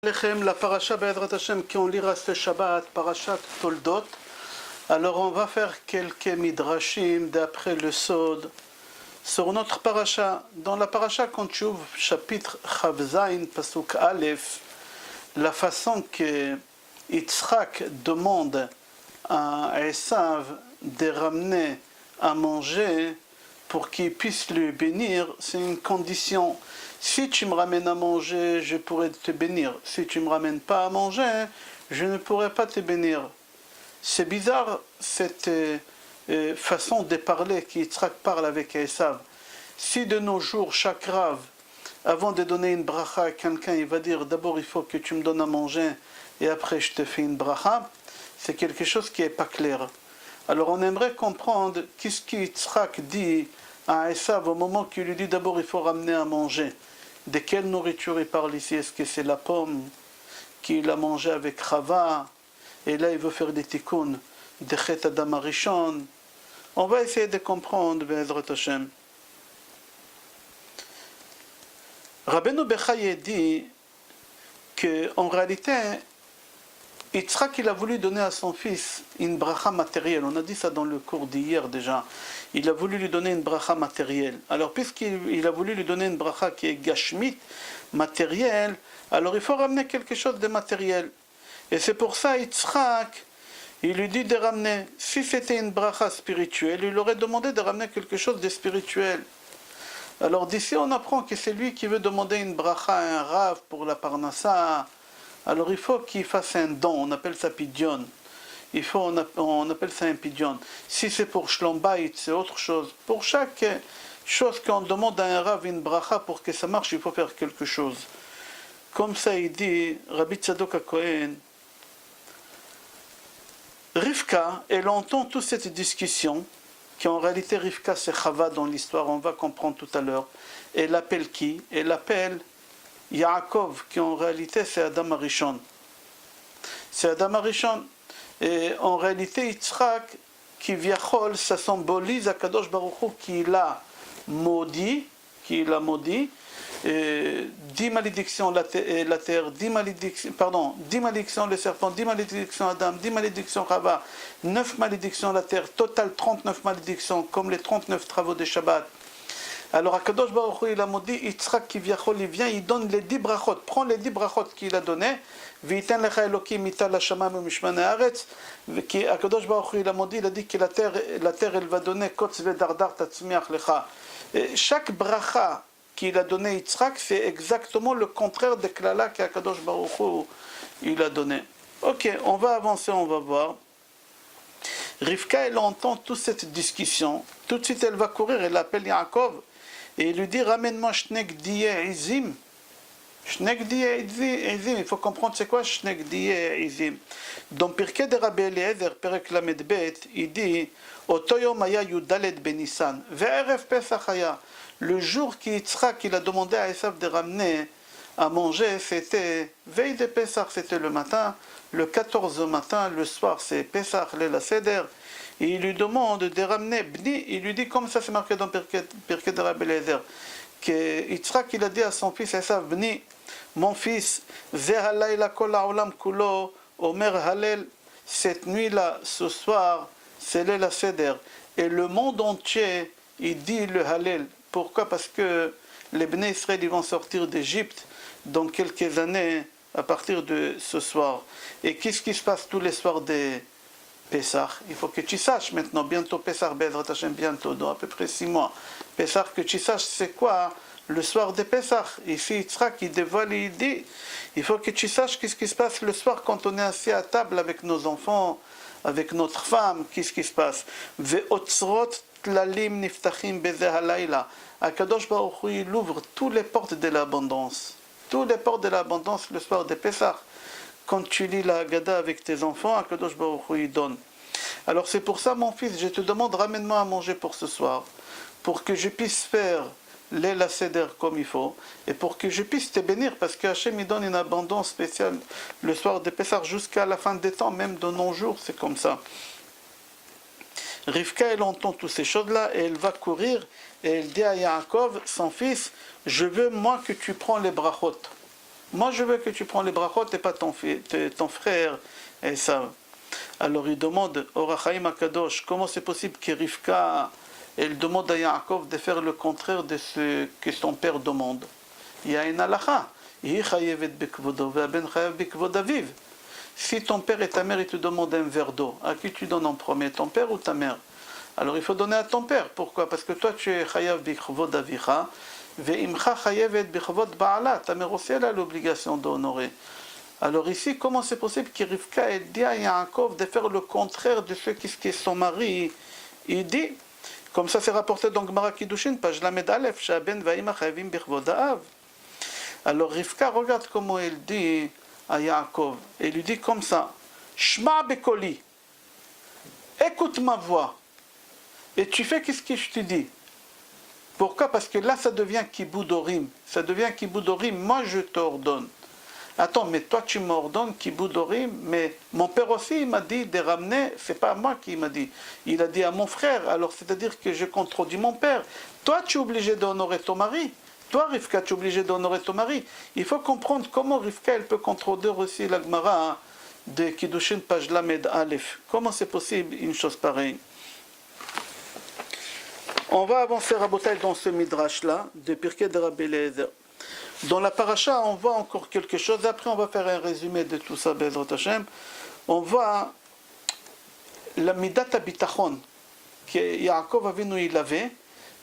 La paracha Be'ezrat Hashem qu'on lira ce Shabbat, parachat Toldot. Alors on va faire quelques midrashim d'après le Sod sur notre paracha. Dans la paracha quand tu ouvres chapitre Chav Zayin Pasuk Aleph, la façon que Yitzhak demande à Esav de ramener à manger pour qu'il puisse le bénir, c'est une condition. Si tu me ramènes à manger, je pourrai te bénir. Si tu ne me ramènes pas à manger, je ne pourrai pas te bénir. C'est bizarre cette façon de parler qu'Yitzhak parle avec Esav. Si de nos jours, chaque rave, avant de donner une bracha à quelqu'un, il va dire d'abord il faut que tu me donnes à manger et après je te fais une bracha, c'est quelque chose qui n'est pas clair. Alors on aimerait comprendre qu'est-ce qu'Yitzhak dit à Esav au moment qu'il lui dit d'abord il faut ramener à manger. De quelle nourriture il parle ici? Est-ce que c'est la pomme qu'il a mangée avec Chava? Et là il veut faire des tikkuns de Chet Adam Arishon. On va essayer de comprendre Be'ezrat Hashem. Rabbeinu Bechaye dit qu'en réalité Yitzhak il a voulu donner à son fils une bracha matérielle. On a dit ça dans le cours d'hier déjà. Il a voulu lui donner une bracha matérielle. Alors puisqu'il a voulu lui donner une bracha qui est gashmit, matérielle, alors il faut ramener quelque chose de matériel. Et c'est pour ça Yitzhak, il lui dit de ramener. Si c'était une bracha spirituelle, il aurait demandé de ramener quelque chose de spirituel. Alors d'ici on apprend que c'est lui qui veut demander une bracha à un rave pour la parnassa. Alors il faut qu'il fasse un don, on appelle ça pidyon. On appelle ça un pidyon. Si c'est pour Shlom Bayit, c'est autre chose. Pour chaque chose qu'on demande à un rav une bracha pour que ça marche, il faut faire quelque chose. Comme ça il dit, Rabbi Tzadok HaKohen, Rivka, elle entend toute cette discussion, qui en réalité Rivka c'est Chava dans l'histoire, on va comprendre tout à l'heure. Elle appelle qui? Elle appelle Yaakov, qui en réalité c'est Adam Arishon. C'est Adam Arishon. Et en réalité, Yitzhak, qui viachol, ça symbolise Akadosh Baruch Hu qui l'a maudit, 10 malédictions la terre, 10 malédictions le serpent, 10 malédictions Adam, 10 malédictions Chava, 9 malédictions la terre, total 39 malédictions, comme les 39 travaux de Shabbat. Alors Akadosh Baruch Hu il a maudit Yitzhak qui viachol, il vient, il donne les 10 brachot, prend les 10 brachot qu'il a donné. V'iten lecha Elokim mita l'shamayim u'mishmanei haaretz. Qui Akadosh Baruch Hu il a maudit, il a dit que la terre elle va donner kotz ve'dardar tatzmiach lecha. Chaque bracha qu'il a donné Yitzhak, c'est exactement le contraire de klala qu'Akadosh Baruch Hu il a donné. Ok, on va avancer, on va voir. Rivka elle entend toute cette discussion. Tout de suite elle va courir, elle appelle Yaakov et il lui dit ramène-moi shnek diye izim. Shnek diye izim, il faut comprendre c'est quoi shnek diye izim. Dans Pirkei de Rabbi Eliezer, Perek Lamed Bet, il dit Oto yom haya Yudalet Benisan, ve'erev Pesach haya. Le jour qu'Yitzhak il a demandé à Esav de ramener à manger, c'était veille de Pesach, c'était le matin, le 14 matin, le soir c'est Pesach, Leila Seder. Et il lui demande de ramener Bni, il lui dit comme ça c'est marqué dans Pirkei de Rabbi Eliezer, que Yitzhak il a dit à son fils Esav, Bni, mon fils, Ze halayla kol ha'olam kulo, Omer Halel, cette nuit-là, ce soir, c'est Leila Seder. Et le monde entier, il dit le Halel. Pourquoi? Parce que les Bnei Israël ils vont sortir d'Égypte dans quelques années à partir de ce soir. Et qu'est-ce qui se passe tous les soirs des Pessah? Il faut que tu saches maintenant, bientôt Pessah, Be'ezrat Hashem, bientôt, dans à peu près 6 mois. Pessah, que tu saches c'est quoi le soir de Pessah. Ici, Yitzhak qui dévoile et il dit, il faut que tu saches qu'est-ce qui se passe le soir quand on est assis à table avec nos enfants, avec notre femme, qu'est-ce qui se passe? Ve'otzrot tlalim niftachim beze halayla. Akadosh Baruch Hu il ouvre toutes les portes de l'abondance. Toutes les portes de l'abondance le soir de Pessah. Quand tu lis la Haggadah avec tes enfants, Akadosh Baruch Hu il donne. Alors c'est pour ça mon fils, je te demande ramène-moi à manger pour ce soir, pour que je puisse faire Leila Seder comme il faut, et pour que je puisse te bénir, parce que Hachem il donne une abondance spéciale le soir de Pessah jusqu'à la fin des temps, même de nos jours, c'est comme ça. Rivka elle entend toutes ces choses-là, et elle va courir, et elle dit à Yaakov, son fils, je veux moi que tu prends les brachot. Moi je veux que tu prends les brachot et pas ton frère Esav. Alors il demande au Rachaim Akadosh, comment c'est possible que Rivka, elle demande à Yaakov de faire le contraire de ce que son père demande. Il y a une halakha. Si ton père et ta mère ils te demandent un verre d'eau, à qui tu donnes en premier, ton père ou ta mère? Alors il faut donner à ton père. Pourquoi? Parce que toi tu es chayav bikvod avicha, ve'imcha chayavet bikvod ba'ala. Ta mère aussi elle a l'obligation d'honorer. Alors ici, comment c'est possible que Rivka ait dit à Yaakov de faire le contraire de ce que son mari il dit? Comme ça c'est rapporté dans Gemara Kiddushin, page Lamed Aleph, Shaben va'ima chayavim bikvod ha'av. Alors Rivka, regarde comment elle dit à Yaakov. Elle lui dit comme ça, Shma bekoli, écoute ma voix, et tu fais qu'est-ce que je te dis. Pourquoi? Parce que là ça devient kiboudorim. Ça devient kiboudorim, moi je t'ordonne. Attends, mais toi tu m'ordonnes kiboudorim, mais mon père aussi il m'a dit de ramener, c'est pas moi qui m'a dit. Il a dit à mon frère, alors c'est-à-dire que je contredis mon père. Toi tu es obligé d'honorer ton mari. Toi, Rivka, tu es obligé d'honorer ton mari. Il faut comprendre comment Rivka, elle peut contredire aussi la Gemara de Kiddushin, page Lamed Aleph. Comment c'est possible une chose pareille? On va avancer à Botaï dans ce midrash-là, de Pirkei de Rabbi Eliezer. Dans la paracha, on voit encore quelque chose. Après, on va faire un résumé de tout ça, Bezrat Hashem. On voit la midat habitachon que Yaakov Avinu il avait.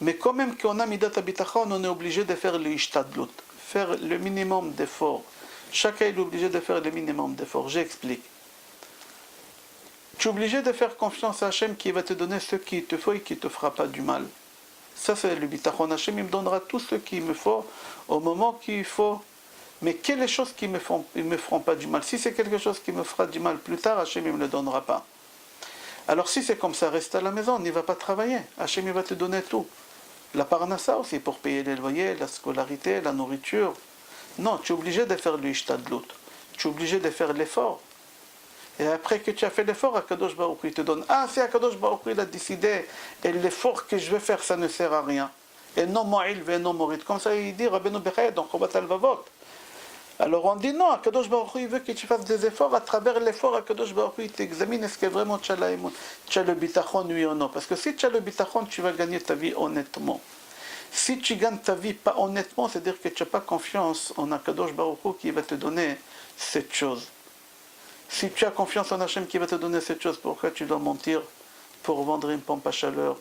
Mais quand même qu'on a midat habitachon, on est obligé de faire le ishtadlut, faire le minimum d'efforts. Chacun est obligé de faire le minimum d'efforts. J'explique. Tu es obligé de faire confiance à Hachem qui va te donner ce qu'il te faut et qui ne te fera pas du mal. Ça c'est le bitachon. Hachem il me donnera tout ce qu'il me faut au moment qu'il faut. Mais quelles choses qui me feront pas du mal? Si c'est quelque chose qui me fera du mal plus tard, Hachem il me le donnera pas. Alors si c'est comme ça, reste à la maison, n'y va pas travailler. Hachem il va te donner tout. La parnassa aussi pour payer les loyers, la scolarité, la nourriture. Non, tu es obligé de faire l'ishtadlut. Tu es obligé de faire l'effort. Et après que tu as fait l'effort, Akadosh Baruch Hu, il te donne. Ah, si Akadosh Baruch Hu, il a décidé, et l'effort que je vais faire, ça ne sert à rien. Et non mo'il, et non morid. Comme ça, il dit, Rabbeinu Bechaya, dans Chovat Alvavot. Alors on dit non, Akadosh Baruch Hu, il veut que tu fasses des efforts. À travers l'effort, Akadosh Baruch Hu, il t'examine est-ce que vraiment tu as le bitachon, oui ou non. Parce que si tu as le bitachon, tu vas gagner ta vie honnêtement. Si tu gagnes ta vie pas honnêtement, c'est-à-dire que tu n'as pas confiance en Akadosh Baruch Hu qui va te donner cette chose. Si tu as confiance en Hachem qui va te donner cette chose, pourquoi tu dois mentir pour vendre une pompe à chaleur?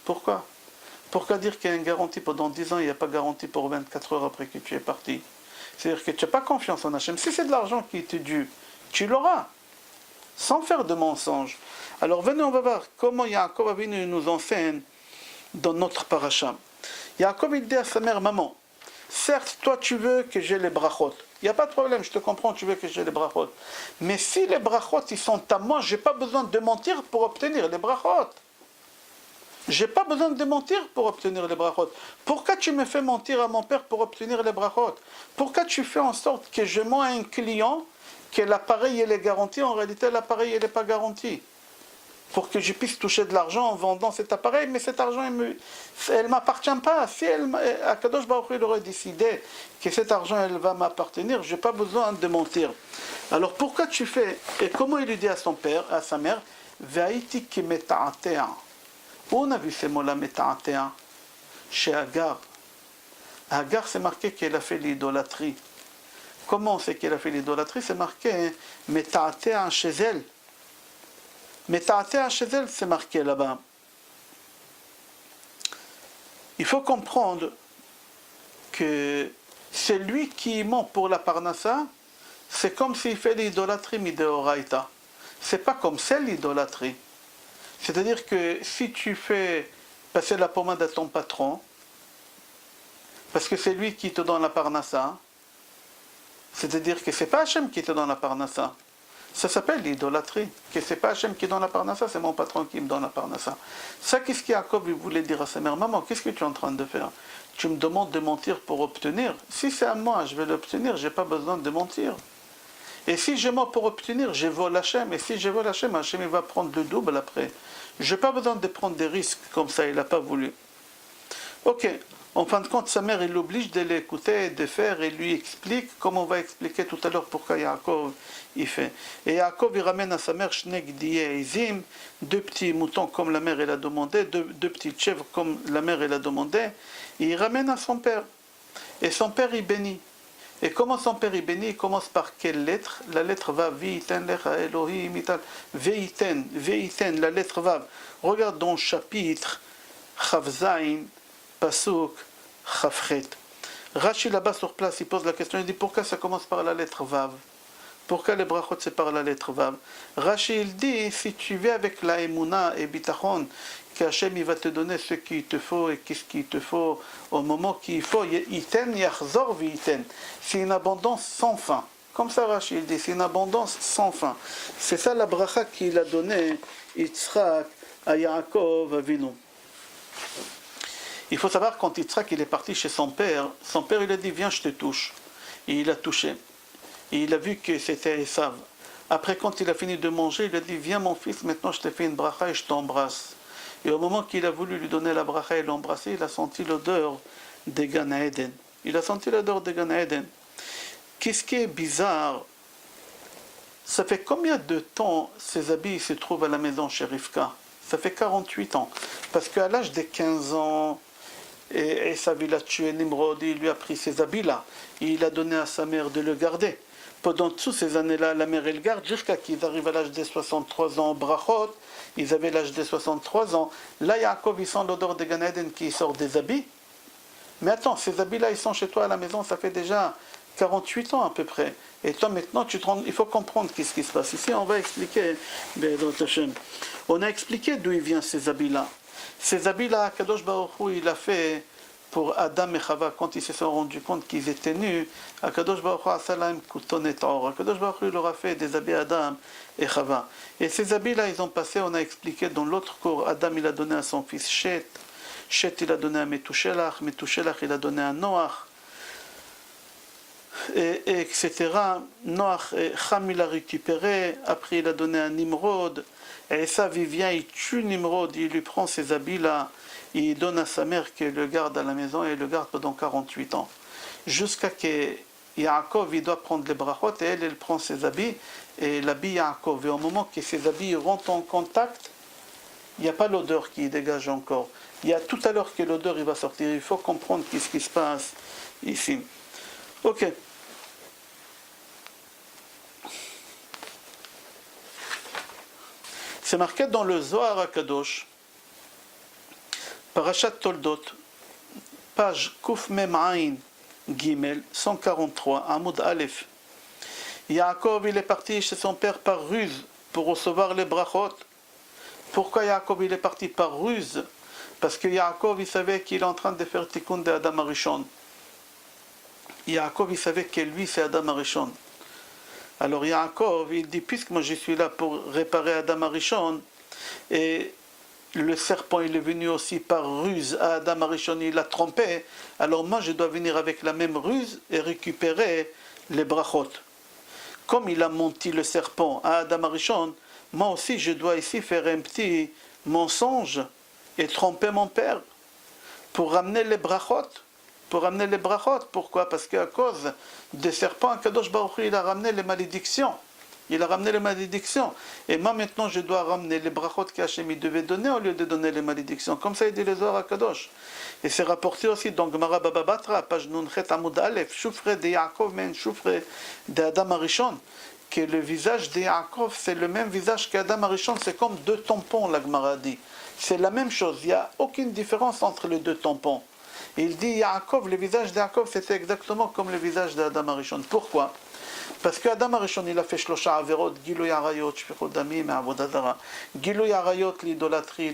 Pourquoi? Pourquoi dire qu'il y a une garantie pendant 10 ans, il n'y a pas garantie pour 24 heures après que tu es parti? C'est-à-dire que tu n'as pas confiance en Hachem. Si c'est de l'argent qui te dû, tu l'auras, sans faire de mensonges. Alors venez, on va voir comment Yaakov Avinu nous enseigne dans notre paracha. Yaakov il dit à sa mère, maman, certes, toi tu veux que j'ai les brachot. Il n'y a pas de problème, je te comprends, tu veux que j'ai les brachot. Mais si les brachot, ils sont à moi, je n'ai pas besoin de mentir pour obtenir les brachot. Je n'ai pas besoin de mentir pour obtenir les brachot. Pourquoi tu me fais mentir à mon père pour obtenir les brachot? Pourquoi tu fais en sorte que je mens à un client que l'appareil est garanti, en réalité l'appareil n'est pas garanti? Pour que je puisse toucher de l'argent en vendant cet appareil, mais cet argent, elle ne m'appartient pas. Si Akadosh Baruch Hu aurait décidé que cet argent, elle va m'appartenir, je n'ai pas besoin de mentir. Alors pourquoi tu fais, et comment il lui dit à son père, à sa mère, Ve'aiti ki meta'atea. Où on a vu ces mots-là, meta'atea? Chez Agar. Agar, c'est marqué qu'elle a fait l'idolâtrie. Comment on sait qu'elle a fait l'idolâtrie? C'est marqué, meta'atea chez elle. Mais Ta'atea chez elle, c'est marqué là-bas. Il faut comprendre que celui qui ment pour la parnassa, c'est comme s'il fait l'idolâtrie mideoraita. C'est pas comme c'est l'idolâtrie. C'est-à-dire que si tu fais passer la pommade à ton patron, parce que c'est lui qui te donne la parnassa, c'est-à-dire que c'est pas Hachem qui te donne la parnassa. Ça s'appelle l'idolâtrie. Que c'est pas Hachem qui donne la parnassa, c'est mon patron qui me donne la parnassa. Ça, qu'est-ce qu'Yaakov voulait dire à sa mère? Maman, qu'est-ce que tu es en train de faire? Tu me demandes de mentir pour obtenir. Si c'est à moi, je vais l'obtenir, je n'ai pas besoin de mentir. Et si je mens pour obtenir, je vole Hachem. Et si je vole Hachem, Hachem il va prendre le double après. Je n'ai pas besoin de prendre des risques comme ça, il n'a pas voulu. Ok, En fin de compte, sa mère, il l'oblige de l'écouter, de faire, et lui explique, comme on va expliquer tout à l'heure pourquoi Yaakov il fait. Et Yaakov, il ramène à sa mère Shnek Diye Izim, 2 petits moutons comme la mère elle a demandé, deux petites chèvres comme la mère elle a demandé, et il ramène à son père. Et son père, il bénit. Et comment son père il bénit? Il commence par quelle lettre? La lettre Vav, Veiten lecha Elohim ital, Veiten, Veiten, la lettre Vav. Regarde dans le chapitre Chavzain, Pasuk, Chavchet. Rashi là-bas sur place, il pose la question, il dit pourquoi ça commence par la lettre Vav? Pourquoi les brachot c'est par la lettre Vav? Rashi il dit, si tu viens avec la Emouna et Bitachon, qu'Hachem il va te donner ce qu'il te faut et qu'est-ce qu'il te faut au moment qu'il faut, Iten yachzor v'iten. C'est une abondance sans fin. Comme ça Rashi il dit, c'est une abondance sans fin. C'est ça la bracha qu'il a donnée Yitzhak à Yaakov Avinu. Il faut savoir quand Yitzhak il est parti chez son père il a dit viens je te touche. Et il a touché. Et il a vu que c'était Esav. Après quand il a fini de manger, il a dit viens mon fils, maintenant je te fais une bracha et je t'embrasse. Et au moment qu'il a voulu lui donner la bracha et l'embrasser, il a senti l'odeur de Gan Eden. Il a senti l'odeur de Gan Eden. Qu'est-ce qui est bizarre? Ça fait combien de temps ces habits se trouvent à la maison chez Rivka? Ça fait 48 ans. Parce qu'à l'âge de 15 ans, et Esav il a tué Nimrod, il lui a pris ces habits-là. Et il a donné à sa mère de le garder. Pendant toutes ces années-là, la mère elle garde jusqu'à qu'ils arrivent à l'âge de 63 ans, brachot, ils avaient l'âge de 63 ans. Là, Yaakov, il sent l'odeur de Gan Eden qui sort des habits. Mais attends, ces habits-là, ils sont chez toi à la maison, ça fait déjà 48 ans à peu près. Et toi maintenant, il faut comprendre qu'est-ce qui se passe. Ici, on va expliquer, on a expliqué d'où il vient ces habits-là. Ces habits-là, Kadosh Baruch Hu, il a fait pour Adam et Chava, quand ils se sont rendus compte qu'ils étaient nus, Akadosh Baruch Hu Asalam Kuton et Or. Akadosh Baruch Hu leur a fait des habits Adam et Chava. Et ces habits-là, ils ont passé, on a expliqué dans l'autre cours, Adam il a donné à son fils Shet, Shet il a donné à Metushelach, Metushelach il a donné à Noach, et etc. Noach, Cham il a récupéré, après il a donné à Nimrod, et ça vient, il tue Nimrod, il lui prend ces habits-là, il donne à sa mère qu'elle le garde à la maison et il le garde pendant 48 ans. Jusqu'à que Yaakov il doit prendre les brachot et elle prend ses habits et l'habit Yaakov. Et au moment que ses habits rentrent en contact, il n'y a pas l'odeur qui dégage encore. Il y a tout à l'heure que l'odeur il va sortir. Il faut comprendre ce qui se passe ici. Ok. C'est marqué dans le Zohar HaKadosh. Parashat Toldot, page Kuf Mem Ain Gimel 143, Amoud Aleph. Yaakov il est parti chez son père par ruse pour recevoir les brachot. Pourquoi Yaakov il est parti par ruse? Parce que Yaakov il savait qu'il est en train de faire tikkun de Adam Arishon. Yaakov il savait que lui c'est Adam Arishon. Alors Yaakov il dit puisque moi je suis là pour réparer Adam Arishon et le serpent il est venu aussi par ruse à Adam Arishon, il l'a trompé, alors moi je dois venir avec la même ruse et récupérer les brachot. Comme il a menti le serpent à Adam Arishon, moi aussi je dois ici faire un petit mensonge et tromper mon père pour ramener les brachot. Pourquoi? Parce qu'à cause des serpents, Kadosh Baruch Hu, il a ramené les malédictions. Et moi maintenant je dois ramener les brachot qu'Hachem devait donner au lieu de donner les malédictions. Comme ça il dit les Zohar HaKadosh. Et c'est rapporté aussi dans Gemara Baba Batra, page Nunchet Amud Aleph, Shufre de Yaakov men Shufre de Adam Arishon, que le visage de Yaakov c'est le même visage qu'Adam Arishon, c'est comme deux tampons, la Gemara dit. C'est la même chose, il n'y a aucune différence entre les deux tampons. Il dit Yaakov, le visage de Yaakov c'était exactement comme le visage d'Adam Arishon. Pourquoi? Parce qu'Adam Arishon il a fait Shlosha Averot, Gilui Arayot, Shfichut Damim et Avodat Zara. Gilui Arayot, l'idolâtrie,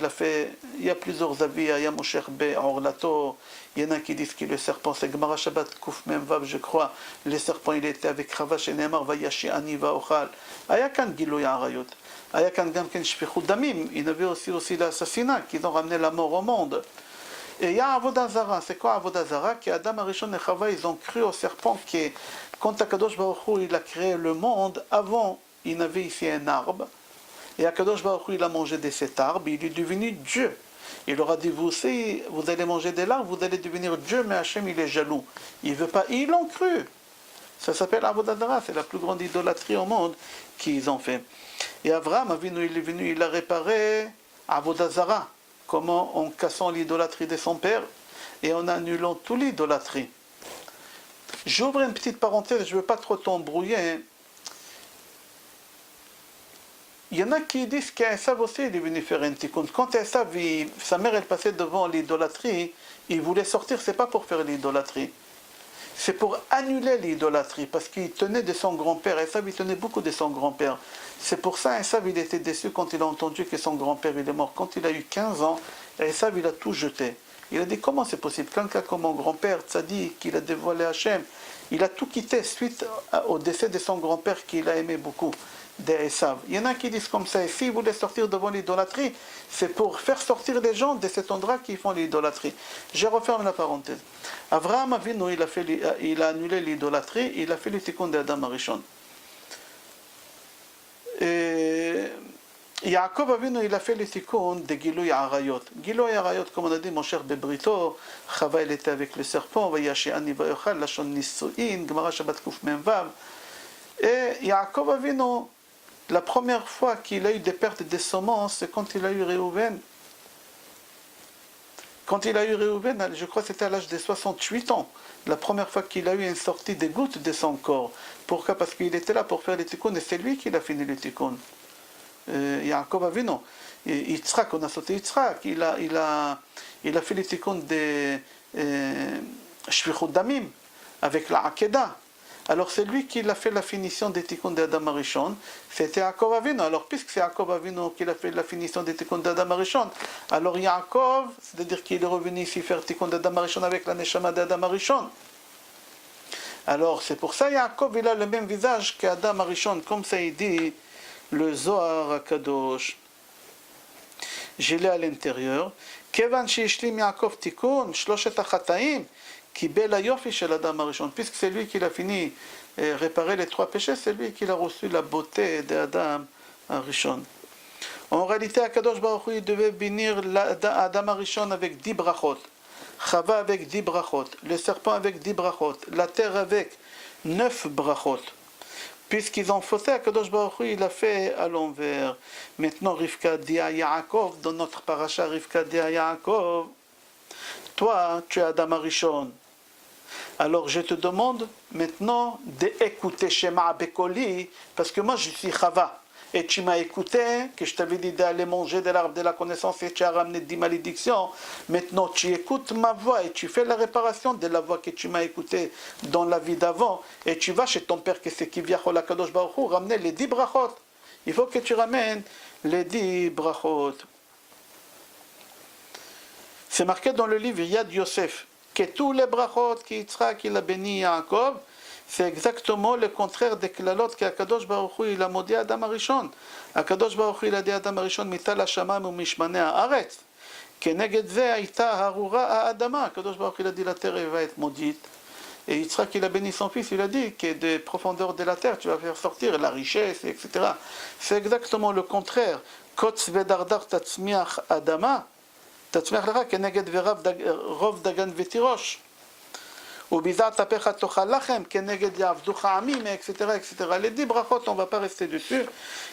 il y a plusieurs avis, il y a Moshe Be, Orlato, il y en a qui disent que le serpent, c'est Gemara Shabbat, Kouf Mem Vav, je crois, le serpent il était avec Ravash et Neymar, Vayashi Ani Vaochal. Il y a qu'un Gilui Arayot, il y a qu'un Gamken Shfichut Damim, il y avait aussi l'assassinat, qu'ils ont ramené la mort au monde. Et il y a Avodat Zara. C'est quoi Avodat Zara? Qu'Adam Arishon et Chava, ils ont cru au serpent qui, quand Akadosh Baruch Hu, il a créé le monde, avant, il avait ici un arbre. Et Akadosh Baruch Hu, il a mangé de cet arbre, il est devenu Dieu. Il leur a dit, vous aussi, vous allez manger des larves, vous allez devenir Dieu, mais Hachem, il est jaloux. Il ne veut pas. Et ils l'ont cru. Ça s'appelle Avodah Zarah, c'est la plus grande idolâtrie au monde qu'ils ont fait. Et Abraham, il est venu, il a réparé Avodah Zarah. Comment? En cassant l'idolâtrie de son père et en annulant toute l'idolâtrie. J'ouvre une petite parenthèse, je ne veux pas trop t'embrouiller. Il y en a qui disent qu'Esav aussi il est venu faire un tikkun. Quand Esav, sa mère elle passait devant l'idolâtrie, il voulait sortir, c'est pas pour faire l'idolâtrie. C'est pour annuler l'idolâtrie, parce qu'il tenait de son grand-père. Esav, il tenait beaucoup de son grand-père. C'est pour ça Esav, il était déçu quand il a entendu que son grand-père il est mort. Quand il a eu 15 ans, Esav, il a tout jeté. Il a dit, comment c'est possible? Quelqu'un comme mon grand-père, Tzadik, qu'il a dévoilé Hachem, il a tout quitté suite au décès de son grand-père qu'il a aimé beaucoup, d'Esav. Il y en a qui disent comme ça, et s'il voulait sortir devant l'idolâtrie, c'est pour faire sortir les gens de cet endroit qui font l'idolâtrie. Je referme la parenthèse. Abraham Avinu, il a annulé l'idolâtrie, il a fait le tikkun d'Adam Arishon. Et Yaakov Avinu, il a fait le tikkun de Giloui Arayot. Giloui Arayot, comme on a dit, mon cher Bebrito, Chava, il était avec le serpent, Vayashi'ani Vayochal, Lashon Nisu'in, Gemara Shabbat Kuf Memvav. Et Yaakov Avinu, la première fois qu'il a eu des pertes de semences, c'est quand il a eu Réhouven. Quand il a eu Réhouven, je crois que c'était à l'âge de 68 ans, la première fois qu'il a eu une sortie des gouttes de son corps. Pourquoi? Parce qu'il était là pour faire le tikkun, et c'est lui qui a fini le tikkun. Yaakov Avinu. Yitzhak, on a sauté Yitzhak, il a fait le tikkun de Shvichut Damim, avec la Akedah. Alors c'est lui qui a fait la finition des tikkun d'Adam Arishon, c'était Yaakov Avinu. Alors puisque c'est Yaakov Avinu qui a fait la finition des tikkun d'Adam Arishon, alors Yaakov, c'est-à-dire qu'il est revenu ici faire tikkun d'Adam Arishon avec la Neshama d'Adam Arishon. Alors c'est pour ça Yaakov il a le même visage qu'Adam Arishon, comme ça il dit le Zohar HaKadosh. Je l'ai à l'intérieur. Kevan sheishlim Yaakov tikkun shloshet hachataim kibel hayofi shel Adam Arishon. Puisque c'est lui qui a fini réparer les 3 péchés, c'est lui qui a reçu la beauté d'Adam Arishon. En réalité, HaKadosh Baruch Hu, il devait bénir Adam Arishon avec 10 brachot, Chava avec 10 brachot, le serpent avec 10 brachot, la terre avec 9 brachot. Puisqu'ils ont fauté, HaKadosh Baruch Hu, il a fait à l'envers. Maintenant, Rivka dit à Yaakov, dans notre paracha, Rivka dit à Yaakov, toi, tu es Adam Arishon. Alors je te demande maintenant d'écouter Shema Bekoli, parce que moi je suis Chava. Et tu m'as écouté, que je t'avais dit d'aller manger de l'arbre de la connaissance et tu as ramené 10 malédictions. Maintenant tu écoutes ma voix et tu fais la réparation de la voix que tu m'as écoutée dans la vie d'avant. Et tu vas chez ton père, que c'est Kivyachol HaKadosh Baruch Hu, ramener les 10 brachot. Il faut que tu ramènes les 10 brachot. C'est marqué dans le livre Yad Yosef que tous les brachot qui Yitzhak il a béni Yaakov, c'est exactement le contraire des klalot qu'Akadosh Baruch Hu il a maudit Adam Arishon. Akadosh Baruch Hu il a dit Adam Arishon mital hashamayim umishmanei haaretz keneged ze hayta harura haadama. Akadosh Baruch Hu il a dit la terre va être maudite. Et Yitzhak il a béni son fils, il a dit que des profondeurs de la terre tu vas faire sortir la richesse, etc. C'est exactement le contraire. Kotz vedardar tatzmiach adama. תצמיח לך כנגד רוב דגן ותירוש. ובזעת אפיך תאכל לחם כנגד יעבדוך עמים, etc. etc. Les 10 brachot, on ne va pas rester dessus.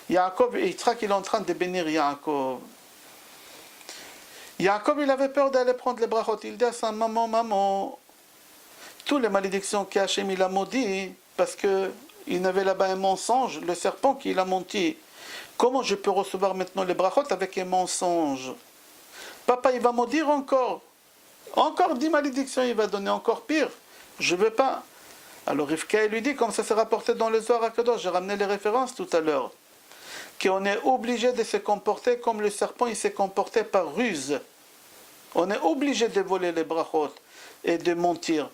Yaakov et Yitzhak, il est en train de bénir Yaakov. Yaakov, il avait peur d'aller prendre les brachot. Il dit à sa maman, maman, toutes les malédictions qu'Hachem il a maudit, parce qu'il n'avait là-bas un mensonge, le serpent qui l'a menti. Comment je peux recevoir maintenant les brachot avec un mensonge? Papa, il va maudire encore 10 malédictions, il va donner encore pire. Je ne veux pas. Alors Rivka lui dit, comme ça s'est rapporté dans le Zohar HaKadosh, j'ai ramené les références tout à l'heure, qu'on est obligé de se comporter comme le serpent, il s'est comporté par ruse. On est obligé de voler les brachot et de mentir.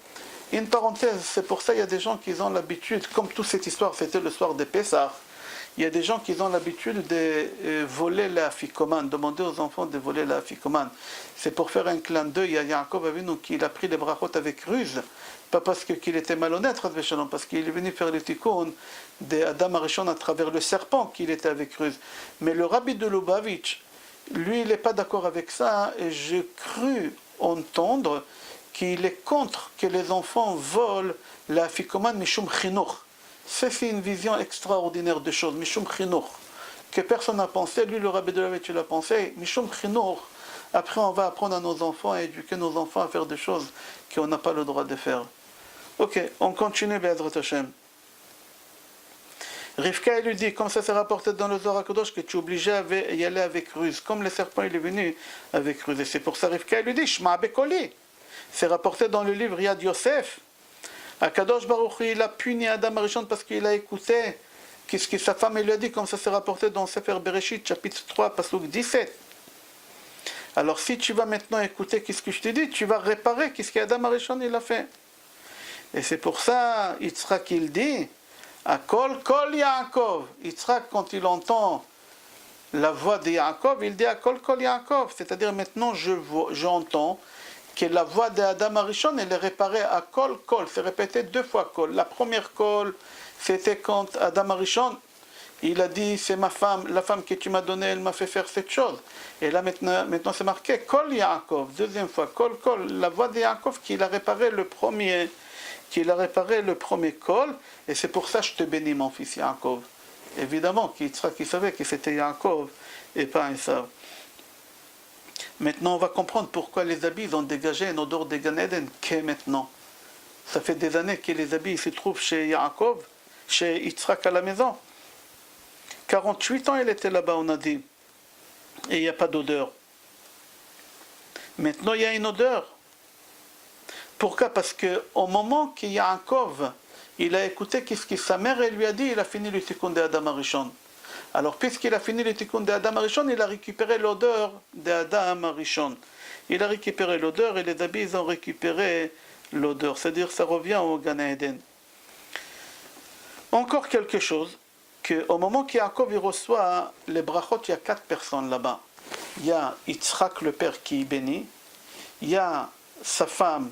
Une parenthèse, c'est pour ça qu'il y a des gens qui ont l'habitude, comme toute cette histoire, c'était le soir de Pessah, il y a des gens qui ont l'habitude de voler la afikoman, demander aux enfants de voler la afikoman. C'est pour faire un clin d'œil à Yaakov Avinu qu'il a pris les brachot avec ruse, pas parce qu'il était malhonnête, parce qu'il est venu faire le tikkun d'Adam Arishon à travers le serpent qu'il était avec ruse. Mais le rabbi de Lubavitch, lui il n'est pas d'accord avec ça, et j'ai cru entendre qu'il est contre que les enfants volent la ficomane mishum chinuch. C'est une vision extraordinaire des choses, mishum chinuch, que personne n'a pensé. Lui, le Rabbi de la Vête, il a pensé, mishum chinuch. Après, on va apprendre à nos enfants, à éduquer nos enfants à faire des choses qu'on n'a pas le droit de faire. Ok, on continue, Be'ezrat Hashem. Rivka, il lui dit, comme ça s'est rapporté dans le Zohar HaKadosh, que tu es obligé d'y aller avec ruse, comme le serpent il est venu avec ruse. Et c'est pour ça Rivka, il lui dit, Shma Bekoli. C'est rapporté dans le livre Yad Yosef. HaKadosh Baruch Hu, il a puni Adam Arishon parce qu'il a écouté qu'est-ce que sa femme lui a dit, comme ça s'est rapporté dans Sefer Bereshit, chapitre 3, pasuk 17. Alors si tu vas maintenant écouter qu'est-ce que je te dis, tu vas réparer qu'est-ce qu'Adam Arishon il a fait. Et c'est pour ça, Yitzhak il dit, Akol Kol Yaakov. Yitzhak, quand il entend la voix de Yaakov, il dit Akol Kol Yaakov. C'est-à-dire maintenant j'entends que la voix d'Adam Arishon, elle est réparée à Kol Kol. C'est répété 2 fois Kol. La première Kol, c'était quand Adam Arishon, il a dit, c'est ma femme, la femme que tu m'as donnée, elle m'a fait faire cette chose. Et là maintenant c'est marqué Kol Yaakov. Deuxième fois, Kol Kol. La voix de Yaakov qu'il a réparé le premier. Kol, et c'est pour ça que je te bénis, mon fils Yaakov. Évidemment, qu'il savait que c'était Yaakov et pas Esav. Maintenant, on va comprendre pourquoi les habits ont dégagé une odeur de Gan Eden, qu'est maintenant. Ça fait des années que les habits se trouvent chez Yaakov, chez Yitzhak à la maison. 48 ans, il était là-bas, on a dit. Et il n'y a pas d'odeur. Maintenant, il y a une odeur. Pourquoi? Parce qu'au moment que Yaakov, il a écouté qu'est-ce que sa mère lui a dit, il a fini le tikkun de Adam Arishon. Alors puisqu'il a fini le tikkun de Adam Arishon, il a récupéré l'odeur de Adam Arishon. Il a récupéré l'odeur et les habits ils ont récupéré l'odeur. C'est-à-dire ça revient au Gan Eden. Encore quelque chose, qu'au moment que Yaakov il reçoit les brachot, il y a 4 personnes là-bas. Il y a Yitzhak le père qui bénit, il y a sa femme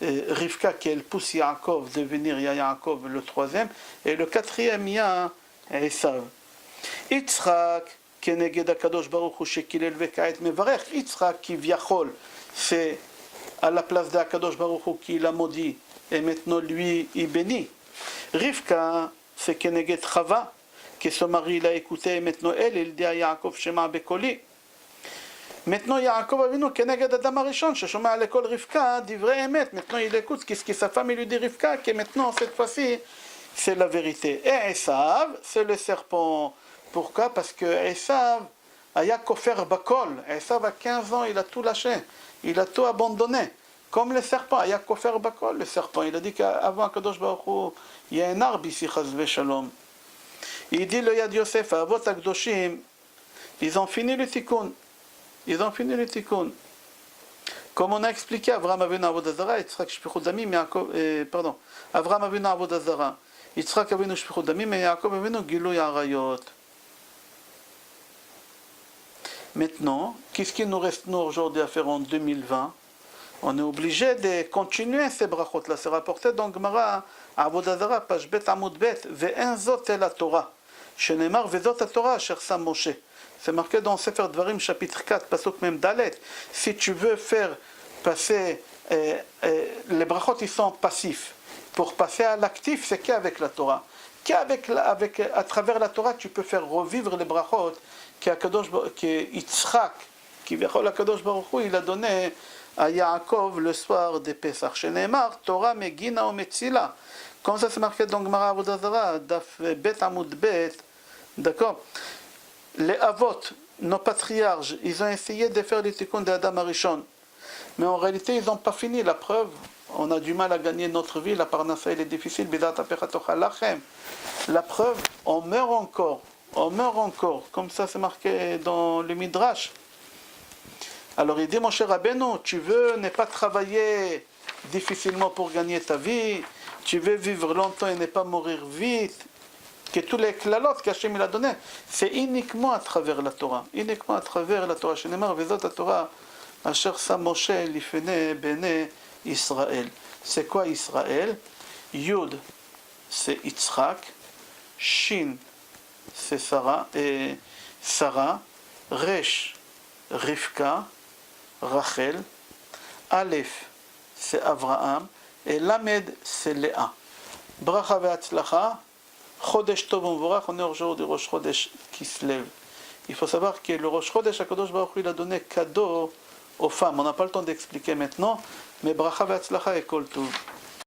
Rivka qui elle pousse Yaakov devenir Yaakov le 3e, et le 4e il y a Esav. Yitzhak keneged HaKadosh Baruch Hu shekilel vekaet mevarech. Yitzhak qui viachol, c'est à la place de HaKadosh Baruch Hu qui l'a maudit et maintenant lui il bénit. Rivka c'est keneged Chava, que son mari l'a écouté et maintenant elle dit à Yaakov Shema Bekoli. Maintenant, Yaakov Avinu, Keneged Adam Arishon, Sheshoma à l'école Rivka, dit vrai émet. Maintenant, il écoute ce que sa femme lui dit Rivka, que maintenant, cette fois-ci, c'est la vérité. Et Esav, c'est le serpent. Pourquoi? Parce que Esav, Aya Kofer Bakol. Esav, à 15 ans, il a tout lâché. Il a tout abandonné. Comme le serpent, Aya Kofer Bakol, le serpent. Il a dit qu'avant Kadosh Baruch Hu, il y a un arbre ici, Chazve Shalom. Il dit le Yad Yosef, Avot Akdoshim, ils ont fini le tikkun. Ils ont fini le tikkun. Comme on a expliqué, Avraham Avinu Avodah Zara, Yitzhak Shpichut Damim, pardon, Avraham Avinu Avodah Zara, Yitzhak Avinu Shpichut Damim, et Yaakov Avinu Gilui Arayot. Maintenant, qu'est-ce qu'il nous reste nous aujourd'hui à faire en 2020? On est obligé de continuer ces brachot-là. C'est rapporté dans Gemara, Avodah Zara, page Bet Amud Bet, Ve'en zot el la Torah, shenemar ve'zot la Torah asher sam Moshe. C'est marqué dans Sefer Dvarim, chapitre 4, pasuk même Dalet. Si tu veux faire passer, les brachot, ils sont passifs. Pour passer à l'actif, c'est qu'avec la Torah. À travers la Torah, tu peux faire revivre les brachot que Yitzhak, qui v'echol HaKadosh Baruch Hu, il a donné à Yaakov le soir de Pesach. Sheneemar, Torah megina o metzila. Comme ça, c'est marqué dans Gemara Avodah Zara, Daf Bet Amud Bet. D'accord? Les Avot, nos patriarches, ils ont essayé de faire le tikkun d'Adam Arishon. Mais en réalité, ils n'ont pas fini. La preuve, on a du mal à gagner notre vie. La parnassa, elle est difficile. La preuve, on meurt encore. On meurt encore. Comme ça, c'est marqué dans le Midrash. Alors il dit, mon cher Rabbeinu, tu veux ne pas travailler difficilement pour gagner ta vie. Tu veux vivre longtemps et ne pas mourir vite. Que tous les klalotes qu'Hachem il a donné, c'est uniquement à travers la Torah. Uniquement à travers la Torah. Shenemar vezot la Torah, asher sa Moshe lifnei bnei Israël. C'est quoi Israël? Yud, c'est Yitzhak. Shin, c'est Sarah. Resh, Rivka, Rachel. Aleph, c'est Avraham. Et Lamed, c'est Léa. Bracha ve'atzlacha, Chodesh Tov U'Mevorach, on est au jour du Rosh Chodesh qui se lève. Il faut savoir que le Rosh Chodesh, HaKadosh Baruch Hu, il a donné cadeau aux femmes. On n'a pas le temps d'expliquer maintenant, mais Bracha ve'atzlacha et Kol Tov.